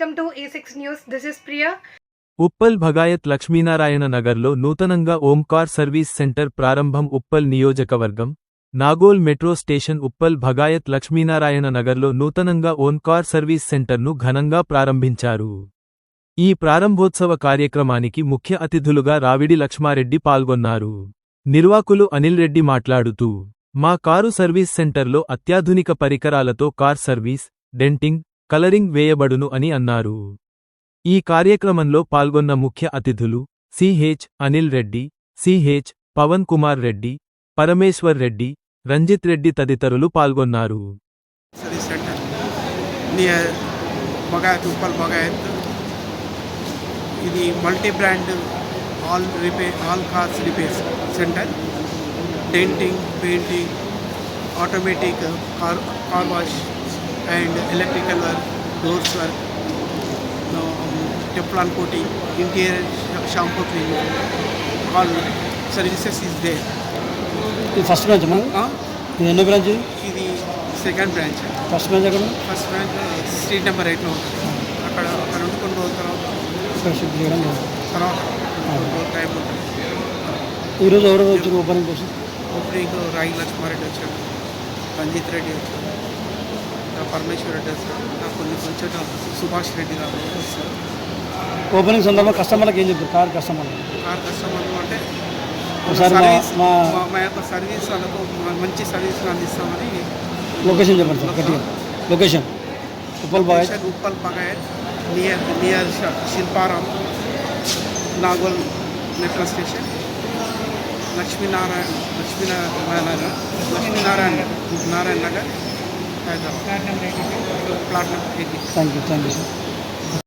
Welcome to A6 News. This is Priya. Uppal Bhagayath Lakshminarayana నగర్లో నూతనంగా Omkar service centre ప్రారంభం. ఉప్పల్ నియోజకవర్గం నాగోల్ మెట్రో స్టేషన్ ఉప్పల్ భగాయత్ లక్ష్మీనారాయణ నగర్లో నూతనంగా ఓంకార్ సర్వీస్ సెంటర్ను ఘనంగా ప్రారంభించారు. ఈ ప్రారంభోత్సవ కార్యక్రమానికి ముఖ్య అతిథులుగా రావిడి లక్ష్మారెడ్డి పాల్గొన్నారు. నిర్వాకులు అనిల్ రెడ్డి మాట్లాడుతూ, మా కారు సర్వీస్ సెంటర్లో అత్యాధునిక పరికరాలతో కార్ సర్వీస్, డెంటింగ్, కలరింగ్ వేయబడును అని అన్నారు. ఈ కార్యక్రమంలో పాల్గొన్న ముఖ్య అతిథులు సిహెచ్ అనిల్ రెడ్డి, సిహెచ్ పవన్ కుమార్ రెడ్డి, పరమేశ్వర్ రెడ్డి, రంజిత్ రెడ్డి తదితరులు పాల్గొన్నారు. Service centre near Bhagayath Uppal Bhagayath. ఇది multi brand all cars repairs centre. Denting, painting, automatic car wash and electrical work, doors work, Teflon coating, interior shampoo cleaning, all services is there. ఇది ఫస్ట్ బ్రాంచ్ అమ్మా? ఇది ఎన్నో branch? ఇది second branch. First branch ఎక్కడ? First branch street number 8లో ఉంటుంది. అక్కడ నుండి కొన్ని రోజుల ఇక్కడ షిఫ్ట్ చేయడం తర్వాత టైం ఉంటుంది. ఈరోజు ఎవరో వచ్చారు ఓపెనింగ్ కోసం? ఓపెనింగ్ రాయి లక్ష్మారెడ్డి వచ్చాడు, రంజిత్ రెడ్డి వచ్చాడు, పరమేశ్వర్ రెడ్డి వచ్చాడు, నాకు కొన్ని కొంచెం సుభాష్ రెడ్డి గారు వస్తారు. ఓపెనింగ్ సందర్భంగా కస్టమర్లకు ఏం చెప్తారు? కార్ కస్టమర్లు అంటే ఒకసారి మా యొక్క సర్వీస్ వాళ్ళకు మంచి సర్వీస్ అందిస్తామని. లొకేషన్ చెప్పండి సార్ గట్టిగా. Location Uppal Bhagayath. Uppal Bhagayath near Shilparam, Nagole metro station, Lakshminarayana Nagar, Hyderabad. Plot number 80. Thank you sir.